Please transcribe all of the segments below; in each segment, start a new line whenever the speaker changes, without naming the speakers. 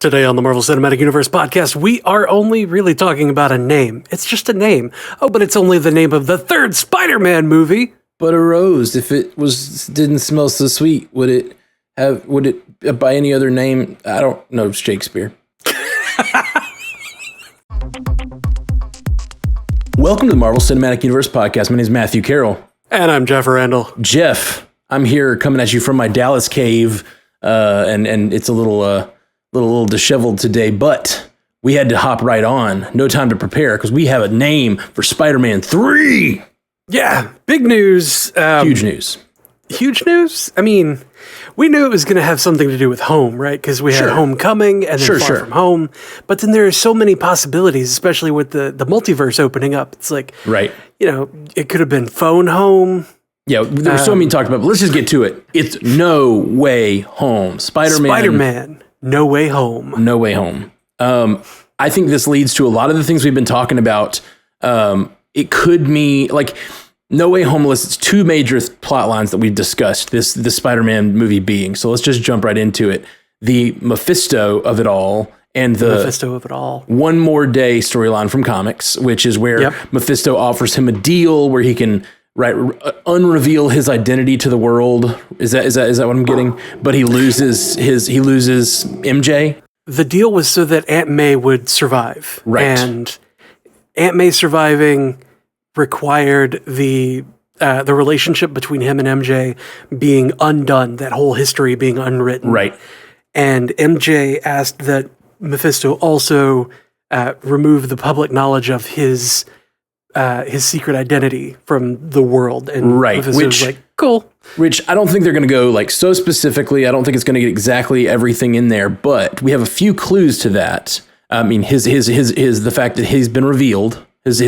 Today on the Marvel Cinematic Universe podcast, we are only really talking about a name. It's just a name. Oh, but it's only the name of the third Spider-Man movie.
But a rose, if it didn't smell so sweet, would it by any other name? I don't know Shakespeare. Welcome to the Marvel Cinematic Universe podcast. My name is Matthew Carroll.
And I'm Jeff Randall.
Jeff, I'm here coming at you from my Dallas cave, and it's a little disheveled today, but we had to hop right on. No time to prepare because we have a name for Spider-Man 3.
Yeah, big news.
Huge news.
Huge news? I mean, we knew it was going to have something to do with home, right? Because we had Homecoming and then Far From Home. But then there are so many possibilities, especially with the multiverse opening up. It's like, it could have been Phone Home.
Yeah, there were so many talked about, but let's just get to it. It's No Way Home. Spider-Man.
No Way Home.
No Way Home. I think this leads to a lot of the things we've been talking about. It could mean, like, No Way Home lists two major plot lines that we've discussed, this Spider-Man movie being. So let's just jump right into it. The Mephisto of it all and the
Mephisto of it all.
One More Day storyline from comics, which is where Mephisto offers him a deal where he can unreveal his identity to the world. Is that what I'm getting? But he loses MJ.
The deal was so that Aunt May would survive.
Right.
And Aunt May surviving required the relationship between him and MJ being undone, that whole history being unwritten.
Right. And
MJ asked that Mephisto also remove the public knowledge of his secret identity from the world. And Mephisto was like, cool.
Which I don't think they're going to go like so specifically. I don't think it's going to get exactly everything in there, but we have a few clues to that. I mean, his the fact that he's been revealed, his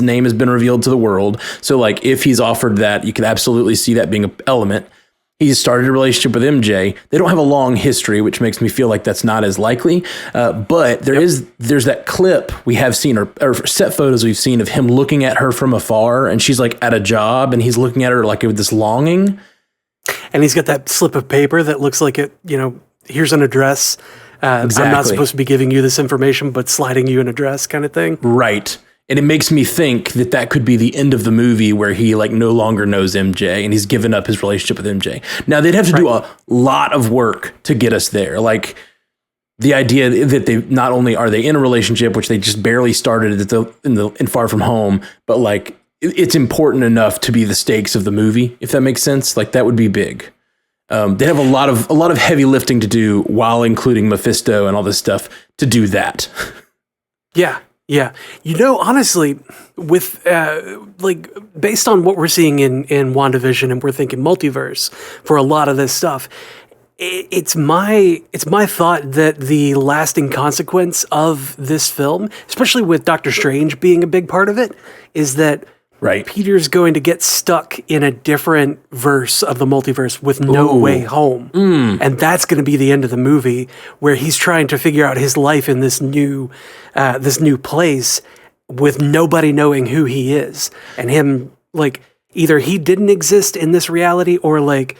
name has been revealed to the world. So like if he's offered that, you could absolutely see that being an element. He's started a relationship with MJ. They don't have a long history, which makes me feel like that's not as likely. But there's that clip we have seen, or set photos we've seen of him looking at her from afar, and she's like at a job, and he's looking at her like with this longing.
And he's got that slip of paper that looks like it, here's an address.
Exactly.
I'm not supposed to be giving you this information, but sliding you an address kind of thing.
Right. And it makes me think that could be the end of the movie where he like no longer knows MJ and he's given up his relationship with MJ. Now they'd have to do a lot of work to get us there. Like the idea that they not only are they in a relationship, which they just barely started in Far From Home, but like it's important enough to be the stakes of the movie, if that makes sense. Like that would be big. They have a lot of heavy lifting to do while including Mephisto and all this stuff to do that.
Yeah. Yeah. Honestly, with based on what we're seeing in WandaVision, and we're thinking multiverse for a lot of this stuff, it's my thought that the lasting consequence of this film, especially with Doctor Strange being a big part of it, is that Peter's going to get stuck in a different verse of the multiverse with No Way Home. And that's going to be the end of the movie, where he's trying to figure out his life in this new place with nobody knowing who he is. And him, like, either he didn't exist in this reality or like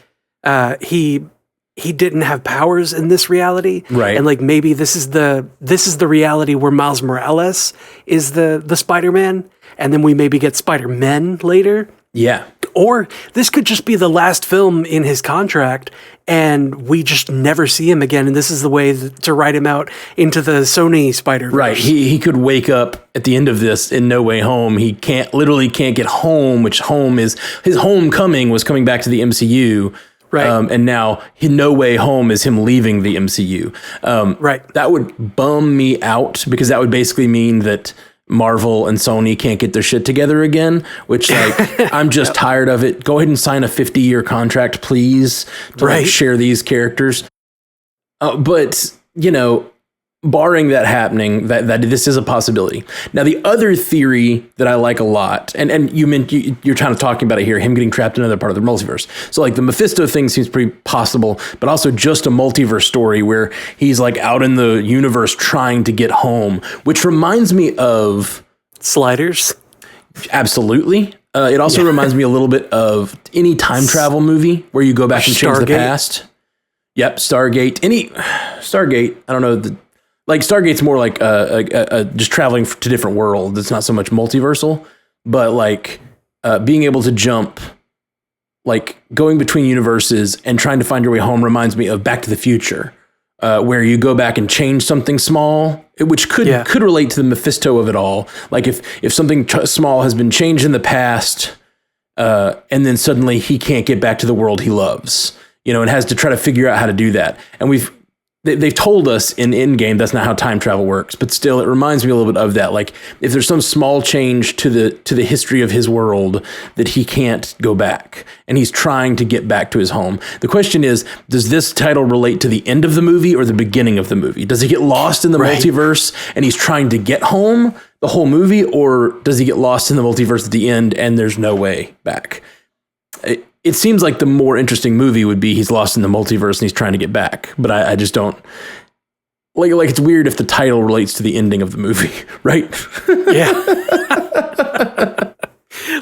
he didn't have powers in this reality.
Right.
And like maybe this is the reality where Miles Morales is the Spider-Man, and then we maybe get Spider-Men later.
Yeah.
Or this could just be the last film in his contract and we just never see him again. And this is the way to write him out into the Sony Spider-Verse.
Right. He could wake up at the end of this in No Way Home. He can't get home, which home is his homecoming was coming back to the MCU. Right. And now No Way Home is him leaving the MCU.
Right.
That would bum me out because that would basically mean that Marvel and Sony can't get their shit together again, which like I'm just tired of it. Go ahead and sign a 50-year contract, please, to like, share these characters. But barring that happening, that this is a possibility. Now, the other theory that I like a lot, and you're kind of talking about it here, him getting trapped in another part of the multiverse. So like the Mephisto thing seems pretty possible, but also just a multiverse story where he's like out in the universe trying to get home, which reminds me of
Sliders.
Absolutely. It also reminds me a little bit of any time travel movie where you go back and change the past. Yep, Stargate. Any Stargate? I don't know. Like Stargate's more like just traveling to different worlds. It's not so much multiversal, but like being able to jump, like going between universes and trying to find your way home reminds me of Back to the Future, where you go back and change something small, which could relate to the Mephisto of it all. Like if something small has been changed in the past, and then suddenly he can't get back to the world he loves, and has to try to figure out how to do that. And they've told us in Endgame that's not how time travel works, but still it reminds me a little bit of that. Like if there's some small change to the history of his world that he can't go back, and he's trying to get back to his home. The question is, does this title relate to the end of the movie or the beginning of the movie? Does he get lost in the multiverse and he's trying to get home the whole movie, or does he get lost in the multiverse at the end and there's no way back? It seems like the more interesting movie would be he's lost in the multiverse and he's trying to get back. But I just don't like it's weird if the title relates to the ending of the movie, right?
Yeah.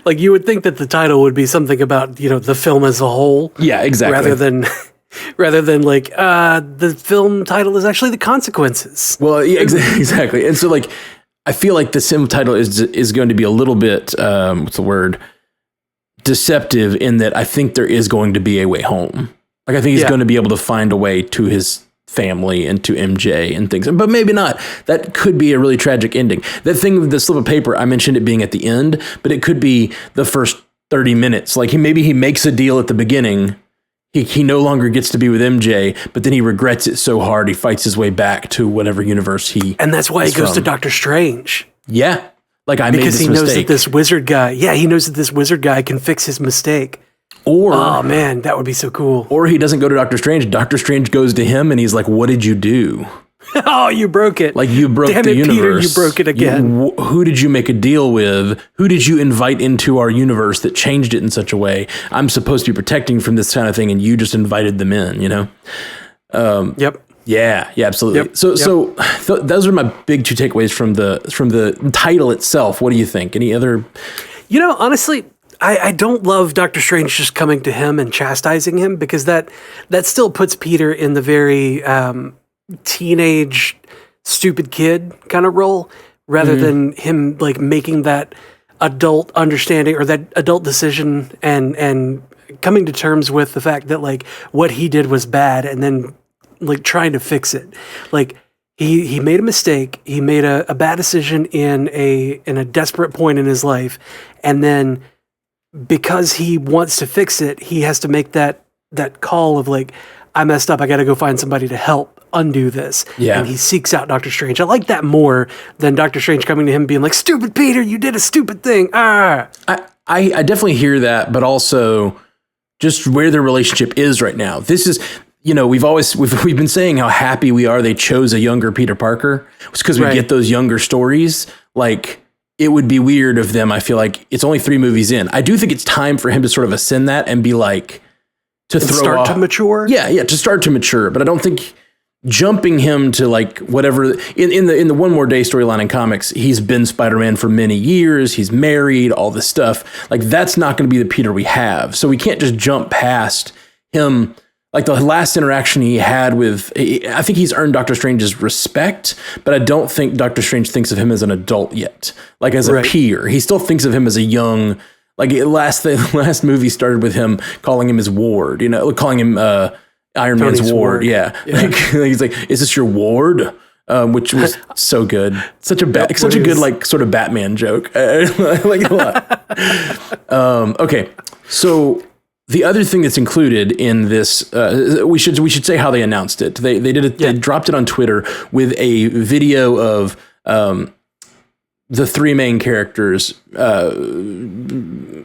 Like you would think that the title would be something about, the film as a whole.
Yeah, exactly.
Rather than like the film title is actually The Consequences.
Well, yeah, exactly. And so like I feel like the sim title is going to be a little bit what's the word? Deceptive, in that I think there is going to be a way home. Like I think he's going to be able to find a way to his family and to MJ and things, but maybe not. That could be a really tragic ending. That thing with the slip of paper, I mentioned it being at the end, but it could be the first 30 minutes. Like maybe he makes a deal at the beginning. He no longer gets to be with MJ, but then he regrets it so hard he fights his way back to whatever universe
and that's why he goes to Doctor Strange.
Yeah. Like I made this mistake.
Because he knows that this wizard guy, he knows that this wizard guy can fix his mistake.
Or,
oh man, that would be so cool.
Or he doesn't go to Doctor Strange. Doctor Strange goes to him and he's like, what did you do?
Oh, you broke it.
Like you broke
Damn
the
it,
universe.
Peter, you broke it again.
Who did you make a deal with? Who did you invite into our universe that changed it in such a way? I'm supposed to be protecting from this kind of thing, and you just invited them in,
Yep.
Yeah, absolutely.
Yep.
So those are my big two takeaways from the title itself. What do you think? Any other?
Honestly, I don't love Doctor Strange just coming to him and chastising him, because that still puts Peter in the very teenage stupid kid kind of role, rather than him like making that adult understanding or that adult decision and coming to terms with the fact that like what he did was bad, and then like trying to fix it. Like he made a mistake. He made a bad decision in a desperate point in his life. And then because he wants to fix it, he has to make that call of like, I messed up. I got to go find somebody to help undo this.
Yeah.
And he seeks out Doctor Strange. I like that more than Doctor Strange coming to him being like, stupid Peter, you did a stupid thing. Ah.
I definitely hear that, but also just where their relationship is right now. This is, we've been saying how happy we are they chose a younger Peter Parker. It's because we get those younger stories. Like, it would be weird of them. I feel like it's only 3 movies in. I do think it's time for him to sort of ascend that and be like, to
to mature.
Yeah, to start to mature. But I don't think jumping him to like whatever in the One More Day storyline in comics, he's been Spider-Man for many years. He's married, all this stuff. Like that's not going to be the Peter we have. So we can't just jump past him. Like the last interaction he had with, I think he's earned Doctor Strange's respect, but I don't think Doctor Strange thinks of him as an adult yet. Like as a peer, he still thinks of him as a young. Like the last movie started with him calling him his ward, calling him Iron Man's ward. Yeah. Like, he's like, is this your ward? Which was so good. Such a good like sort of Batman joke. I like it a lot. Okay, so the other thing that's included in this, we should say how they announced it. They dropped it on Twitter with a video of the 3 main characters,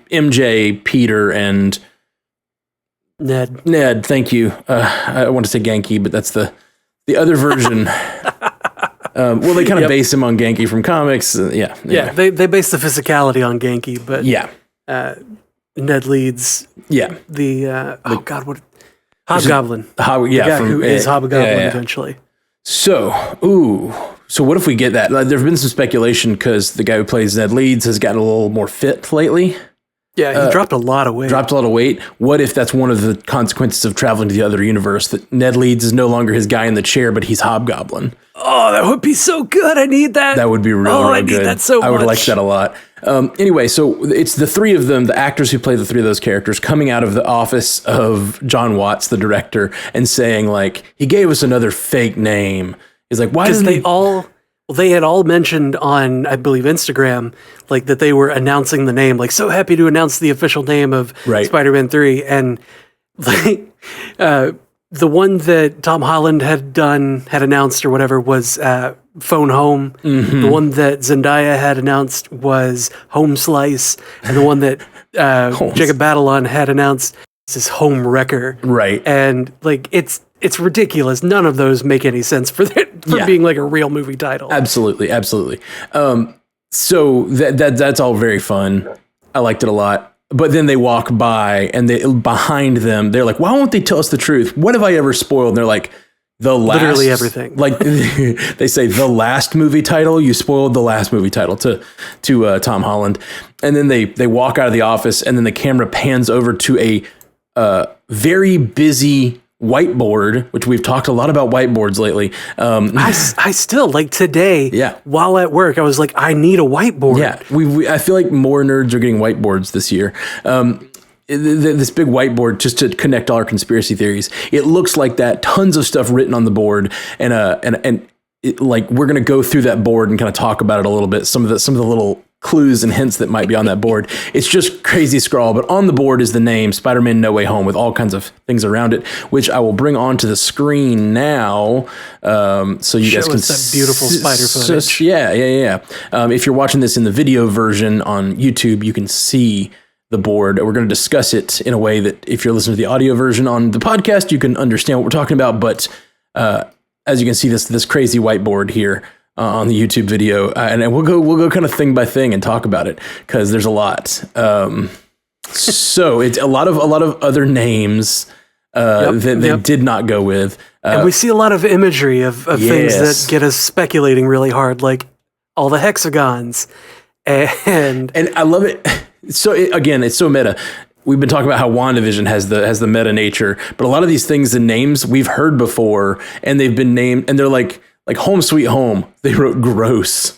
MJ, Peter, and Ned, thank you. I want to say Genki, but that's the other version. Well, they kind of base him on Genki from comics. Anyway.
Yeah, they base the physicality on Genki, but Ned leads. Yeah, what Hobgoblin.
The guy
who is Hobgoblin eventually.
So what if we get that? There's been some speculation because the guy who plays Ned Leeds has gotten a little more fit lately.
Yeah, he dropped a lot of weight.
Dropped a lot of weight. What if that's one of the consequences of traveling to the other universe? That Ned Leeds is no longer his guy in the chair, but he's Hobgoblin.
Oh, that would be so good. I need that.
That would be real good.
I need that so much.
I would like that a lot. Anyway, so it's the three of them, the actors who play the three of those characters, coming out of the office of John Watts, the director, and saying, like, he gave us another fake name. He's like, why does
they had all mentioned on, I believe, Instagram, like that they were announcing the name, like so happy to announce the official name of Spider-Man 3. And like the one that Tom Holland had announced or whatever was Phone Home. Mm-hmm. The one that Zendaya had announced was Home Slice. And the one that Jacob Batalon had announced is Home Wrecker.
Right.
And like it's ridiculous. None of those make any sense for being like a real movie title.
Absolutely. So that's all very fun. I liked it a lot. But then they walk by and behind them, they're like, why won't they tell us the truth? What have I ever spoiled? And they're like, literally everything. Like they say the last movie title, you spoiled the last movie title to Tom Holland. And then they walk out of the office and then the camera pans over to a very busy whiteboard, which we've talked a lot about whiteboards lately.
I still, like today, while at work, I was like, I need a whiteboard.
Yeah, I feel like more nerds are getting whiteboards this year. This big whiteboard just to connect all our conspiracy theories. It looks like that, tons of stuff written on the board, and like we're gonna go through that board and kind of talk about it a little bit. Some of the little clues and hints that might be on that board. It's just crazy scrawl, but on the board is the name Spider-Man No Way Home with all kinds of things around it, which I will bring onto the screen now, so you guys can
see that beautiful spider footage.
Yeah. If you're watching this in the video version on YouTube, you can see the board. We're going to discuss it in a way that if you're listening to the audio version on the podcast, you can understand what we're talking about. But as you can see, this crazy whiteboard here on the YouTube video, and we'll go kind of thing by thing and talk about it because there's a lot. So it's a lot of other names that they did not go with,
and we see a lot of imagery of things that get us speculating really hard, like all the hexagons, and I
love it. So again, it's so meta. We've been talking about how WandaVision has the meta nature, but a lot of these things, the names we've heard before, and they've been named, and they're like Home Sweet Home, they wrote gross.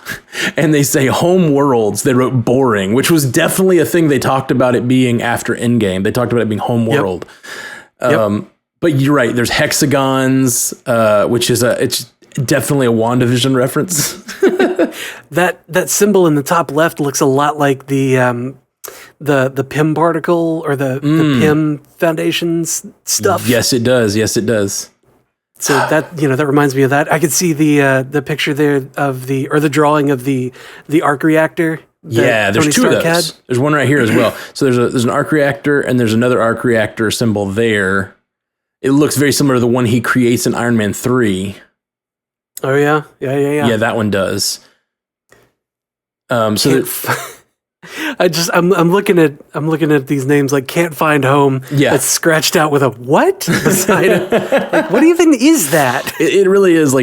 And they say Home Worlds, they wrote boring, which was definitely a thing they talked about it being after Endgame. They talked about it being Home World. But you're right, there's hexagons, which is it's definitely a WandaVision reference.
That symbol in the top left looks a lot like the PIM particle or the PIM Foundation's stuff.
Yes, it does.
So that reminds me of that. I could see the picture there of the drawing of the arc reactor.
Yeah, there's two of those. There's one right here as well. So there's an arc reactor and there's another arc reactor symbol there. It looks very similar to the one he creates in Iron Man 3.
Oh yeah.
Yeah, that one does. I'm
looking at these names like Can't Find Home.
Yeah.
It's scratched out with a what beside it. Like, what even is that?
It really is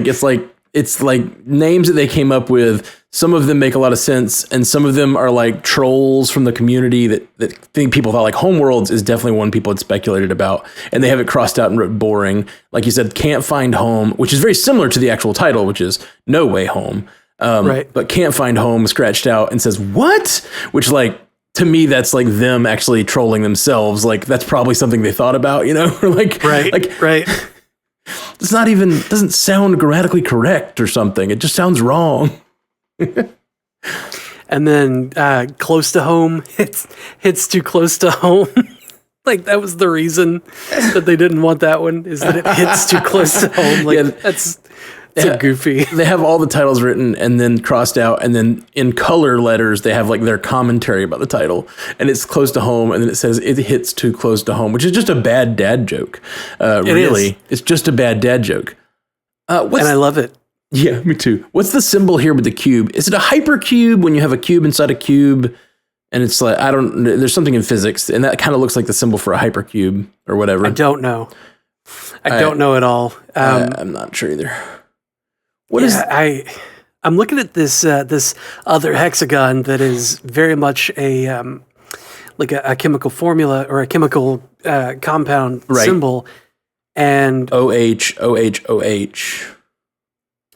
it's like names that they came up with. Some of them make a lot of sense, and some of them are like trolls from the community that think people thought, like Homeworlds is definitely one people had speculated about, and they have it crossed out and wrote boring. Like you said, Can't Find Home, which is very similar to the actual title, which is No Way Home. Right. But Can't Find Home scratched out and says what? Which, like, to me, that's like them actually trolling themselves. Like, that's probably something they thought about, or like,
right.
It's not even, doesn't sound grammatically correct or something. It just sounds wrong.
And then Close to Home hits too close to home. Like, that was the reason that they didn't want that one, is that it hits too close to home. Like, that's so goofy.
They have all the titles written and then crossed out, and then in color letters they have like their commentary about the title, and it's close to home, and then it says it hits too close to home, which is just a bad dad joke. It's just a bad dad joke.
And I love it.
Yeah, me too. What's the symbol here with the cube? Is it a hypercube when you have a cube inside a cube? And it's like, there's something in physics, and that kind of looks like the symbol for a hypercube or whatever.
I don't know. I don't know at all.
I'm not sure either.
I'm looking at this other hexagon that is very much a like a chemical formula or a chemical compound symbol. And
OH.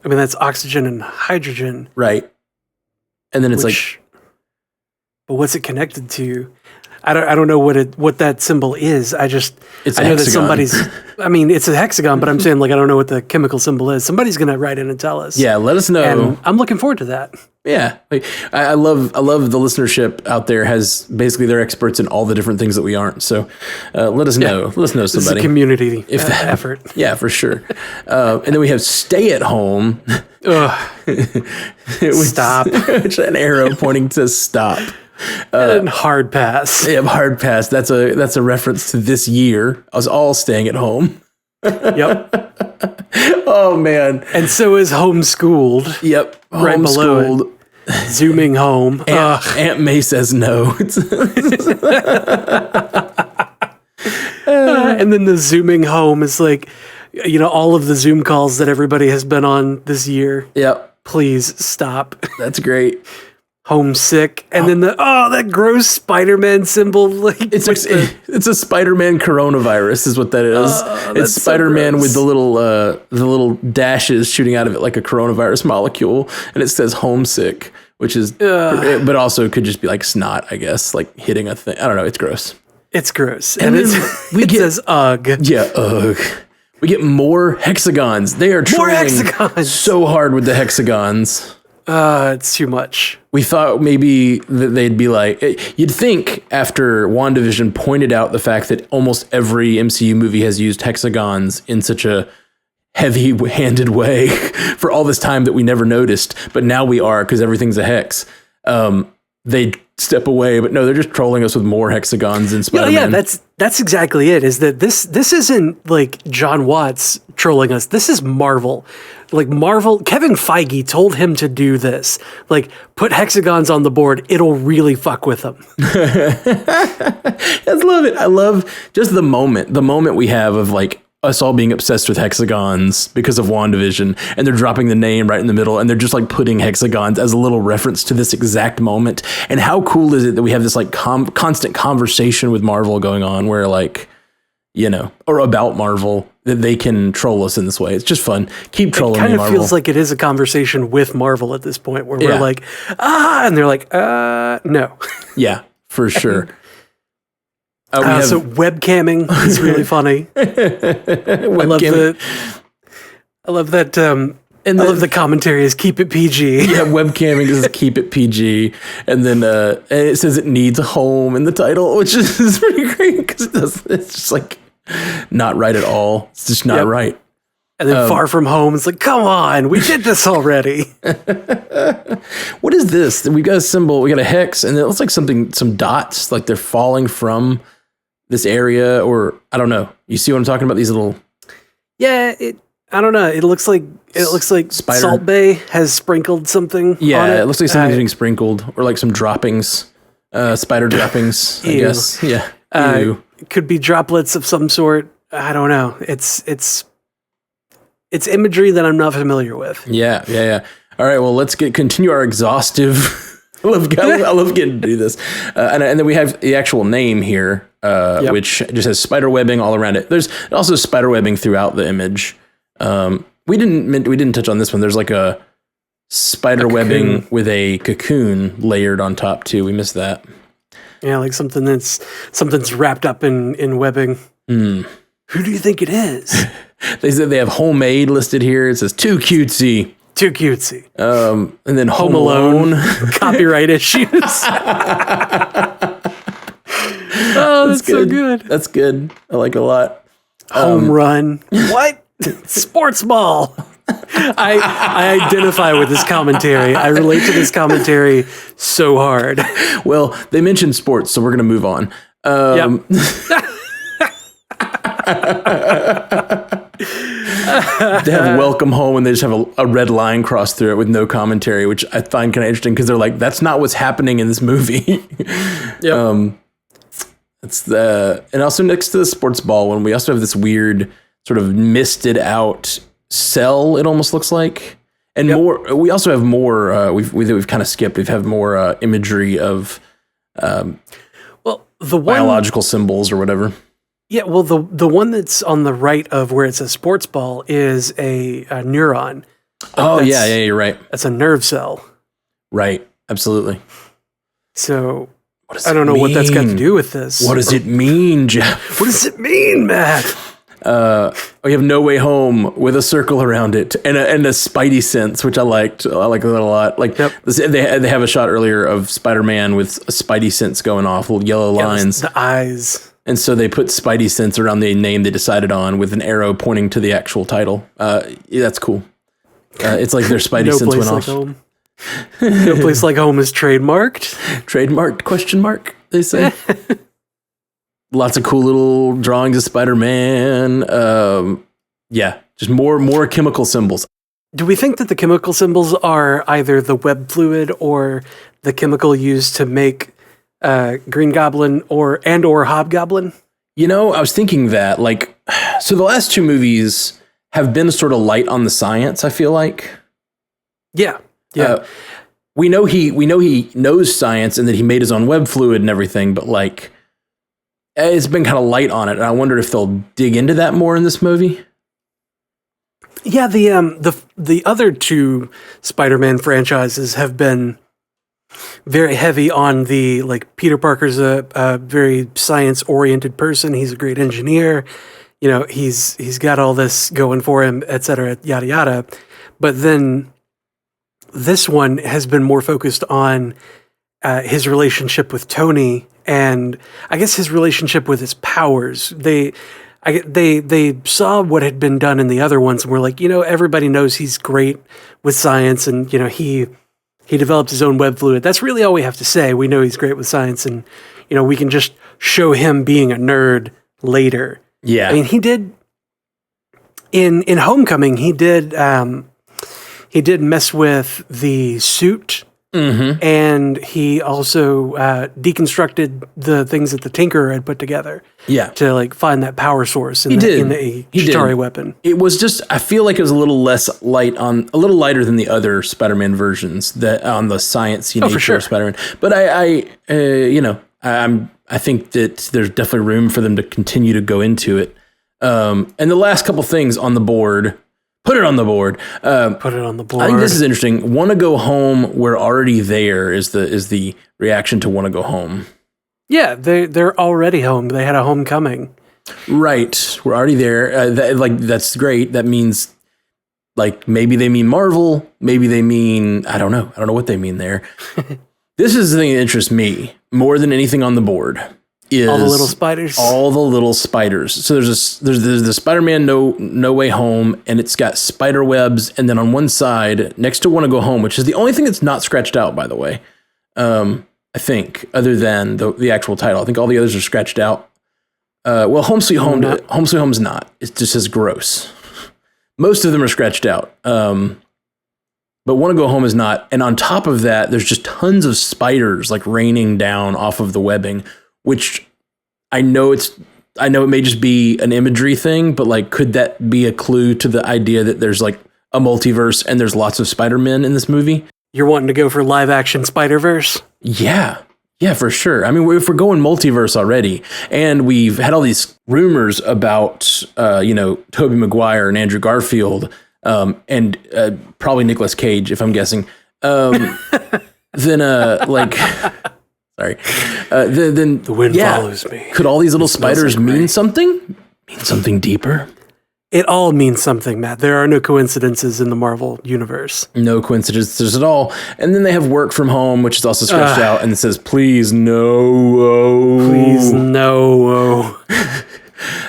I mean, that's oxygen and hydrogen.
Right. And then it's
but what's it connected to? I don't know what that symbol is. I know that somebody's. I mean, it's a hexagon, but I'm saying like I don't know what the chemical symbol is. Somebody's gonna write in and tell us.
Yeah, let us know.
And I'm looking forward to that.
Yeah, I love the listenership out there has basically they're experts in all the different things that we aren't. So let us know. Let us know somebody.
It's a community effort.
Yeah, for sure. And then we have stay at home.
Stop.
Which an arrow pointing to stop.
And hard pass.
Yeah, hard pass. That's a reference to this year. I was all staying at home.
Yep.
Oh man.
And so is homeschooled.
Yep.
Right below it. Zooming home.
Aunt May says no.
And then the zooming home is like, all of the Zoom calls that everybody has been on this year.
Yep.
Please stop.
That's great.
Homesick, and then that gross Spiderman symbol. Like
it's a Spiderman coronavirus, is what that is. It's Spiderman with the little dashes shooting out of it like a coronavirus molecule, and it says homesick, which is, but also could just be like snot, I guess, like hitting a thing. I don't know. It's gross.
It's gross, and it says ugh.
Yeah, ugh. We get more hexagons. They are trying so hard with the hexagons.
It's too much.
We thought maybe that they'd be like, you'd think after WandaVision pointed out the fact that almost every MCU movie has used hexagons in such a heavy-handed way for all this time that we never noticed, but now we are because everything's a hex. They'd step away, but no, they're just trolling us with more hexagons in Spider-Man.
Yeah, that's exactly it. Is that this isn't like John Watts trolling us. This is Marvel. Like Marvel, Kevin Feige told him to do this. Like, put hexagons on the board. It'll really fuck with them.
I love it. I love just the moment we have of like us all being obsessed with hexagons because of WandaVision, and they're dropping the name right in the middle, and they're just like putting hexagons as a little reference to this exact moment. And how cool is it that we have this like constant conversation with Marvel going on where like, or about Marvel, that they can troll us in this way. It's just fun. Keep trolling me, Marvel. It kind of feels
like it is a conversation with Marvel at this point where we're like, and they're like, no.
Yeah, for sure.
So webcamming is really funny. I love that. And I love the commentary is keep it PG.
Yeah, webcamming is keep it PG, and then and it says it needs a home in the title, which is pretty great because it's just like not right at all. It's just not right.
And then Far From Home, it's like, come on, we did this already.
What is this? We got a symbol. We got a hex, and it looks like some dots, like they're falling from this area, or I don't know. You see what I'm talking about? These little.
Yeah, I don't know. It looks like Salt Bay has sprinkled something.
Yeah,
on
it looks like something's being sprinkled, or like some droppings, spider droppings. I guess. Yeah.
It could be droplets of some sort. I don't know. It's imagery that I'm not familiar with.
Yeah. All right. Well, let's continue our exhaustive. I love getting to do this, and then we have the actual name here, which just has spider webbing all around it. There's also spider webbing throughout the image. We didn't touch on this one. There's like a spider webbing with a cocoon layered on top too. We missed that.
Yeah, like something's wrapped up in webbing. Who do you think it is?
They said they have homemade listed here. It says too cutesy.
Too cutesy.
And then Home Alone.
Copyright issues. Oh, that's so good.
That's good. I like it a lot.
Home run. What? Sports ball. I identify with this commentary. I relate to this commentary so hard.
Well, they mentioned sports, so we're going to move on. They have welcome home, and they just have a red line crossed through it with no commentary, which I find kind of interesting because they're like, that's not what's happening in this movie. It's and also next to the sports ball one, we also have this weird sort of misted out cell. It almost looks like, and more. We also have more. We've kind of skipped. We've have more imagery of.
The one,
biological symbols or whatever.
Yeah, well, the one that's on the right of where it says sports ball is a neuron.
Yeah, you're right.
That's a nerve cell.
Right, absolutely.
So I don't know what that's got to do with this.
What does it mean, Jeff?
What does it mean, Matt?
We have No Way Home with a circle around it and a Spidey sense, which I liked. I like that a lot. Like they have a shot earlier of Spider-Man with a Spidey sense going off, little yellow lines,
the eyes. And
so they put Spidey sense around the name they decided on with an arrow pointing to the actual title. That's cool. It's like their Spidey sense went off.
Home. No Place Like Home is trademarked.
Trademarked, question mark, they say. Lots of cool little drawings of Spider-Man. Just more chemical symbols.
Do we think that the chemical symbols are either the web fluid or the chemical used to make Green Goblin or Hobgoblin?
You know, I was thinking that, so the last two movies have been sort of light on the science, I feel like.
Yeah.
We know he knows science and that he made his own web fluid and everything, but it's been kind of light on it. And I wonder if they'll dig into that more in this movie.
Yeah, the other two Spider-Man franchises have been very heavy on the, Peter Parker's a very science-oriented person. He's a great engineer. You know, he's got all this going for him, et cetera, yada, yada. But then this one has been more focused on his relationship with Tony and I guess his relationship with his powers. They saw what had been done in the other ones and were like, everybody knows he's great with science and, he developed his own web fluid. That's really all we have to say. We know he's great with science and, we can just show him being a nerd later.
Yeah.
I mean, he did in Homecoming, he did mess with the suit. Mm-hmm. And he also deconstructed the things that the Tinkerer had put together.
Yeah.
To in that power source in the Chitauri weapon.
It was just, I feel like it was a little lighter than the other Spider-Man versions that on the sciencey nature of Spider-Man. But I think that there's definitely room for them to continue to go into it. And the last couple things on the board. Put it on the board.
Put it on the board.
I think this is interesting. Want to go home? We're already there. Is the reaction to Want to go home? Yeah,
they're already home. They had a homecoming.
Right, we're already there. That's great. That means maybe they mean Marvel. Maybe they mean I don't know. I don't know what they mean there. This is the thing that interests me more than anything on the board. Is
all the little spiders.
All the little spiders. So there's the Spider-Man No Way Home, and it's got spider webs, and then on one side, next to Want to Go Home, which is the only thing that's not scratched out, by the way. I think, other than the actual title. I think all the others are scratched out. Home Sweet Home is not. It just says gross. Most of them are scratched out. But Want to Go Home is not. And on top of that, there's just tons of spiders raining down off of the webbing, which I know it may just be an imagery thing, but could that be a clue to the idea that there's a multiverse and there's lots of Spider-Men in this movie?
You're wanting to go for live action Spider-Verse?
Yeah, for sure. I mean, if we're going multiverse already, and we've had all these rumors about, Tobey Maguire and Andrew Garfield, and probably Nicolas Cage, if I'm guessing, then sorry. Then
the wind follows me.
Could all these little spiders mean something? Mean something deeper?
It all means something, Matt. There are no coincidences in the Marvel universe.
No coincidences at all. And then they have Work From Home, which is also scratched out, and it says, "Please no."
Please no.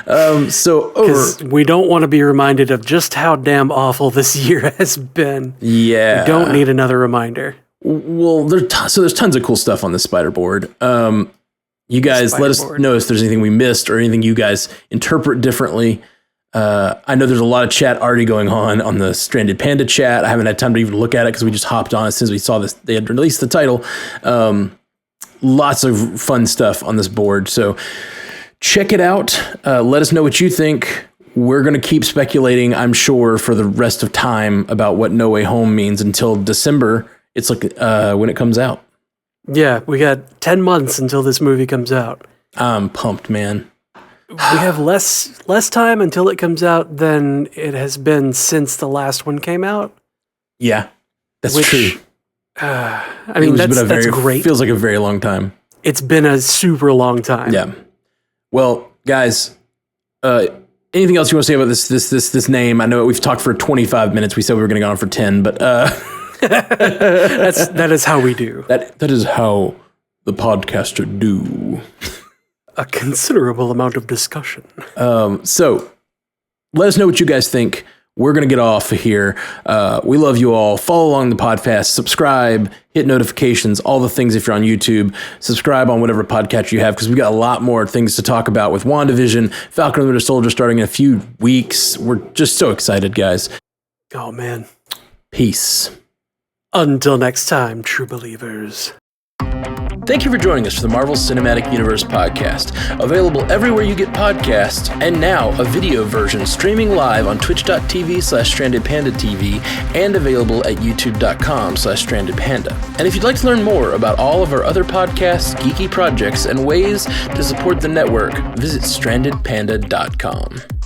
Because
we don't want to be reminded of just how damn awful this year has been.
Yeah,
we don't need another reminder.
Well, there's tons of cool stuff on the spider board. You guys let us know if there's anything we missed or anything you guys interpret differently. I know there's a lot of chat already going on the Stranded Panda chat. I haven't had time to even look at it because we just hopped on as soon as we saw this. They had released the title. Lots of fun stuff on this board. So check it out. Let us know what you think. We're going to keep speculating, I'm sure, for the rest of time about what No Way Home means until December. It's when it comes out.
Yeah, we got 10 months until this movie comes out.
I'm pumped, man.
We have less time until it comes out than it has been since the last one came out.
Yeah, that's true.
I mean, that's great.
Feels like a very long time.
It's been a super long time.
Yeah. Well, guys, anything else you want to say about this name? I know we've talked for 25 minutes. We said we were going to go on for 10, but
that is how we do.
That is how the podcaster do.
A considerable amount of discussion.
So let us know what you guys think. We're going to get off of here. We love you all. Follow along the podcast, subscribe, hit notifications, all the things if you're on YouTube. Subscribe on whatever podcast you have, because we got a lot more things to talk about with WandaVision, Falcon and the Winter Soldier starting in a few weeks. We're just so excited, guys.
Oh, man.
Peace.
Until next time, true believers.
Thank you for joining us for the Marvel Cinematic Universe podcast, available everywhere you get podcasts, and now a video version streaming live on twitch.tv/strandedpandatv and available at youtube.com/strandedpanda. And if you'd like to learn more about all of our other podcasts, geeky projects, and ways to support the network, visit strandedpanda.com.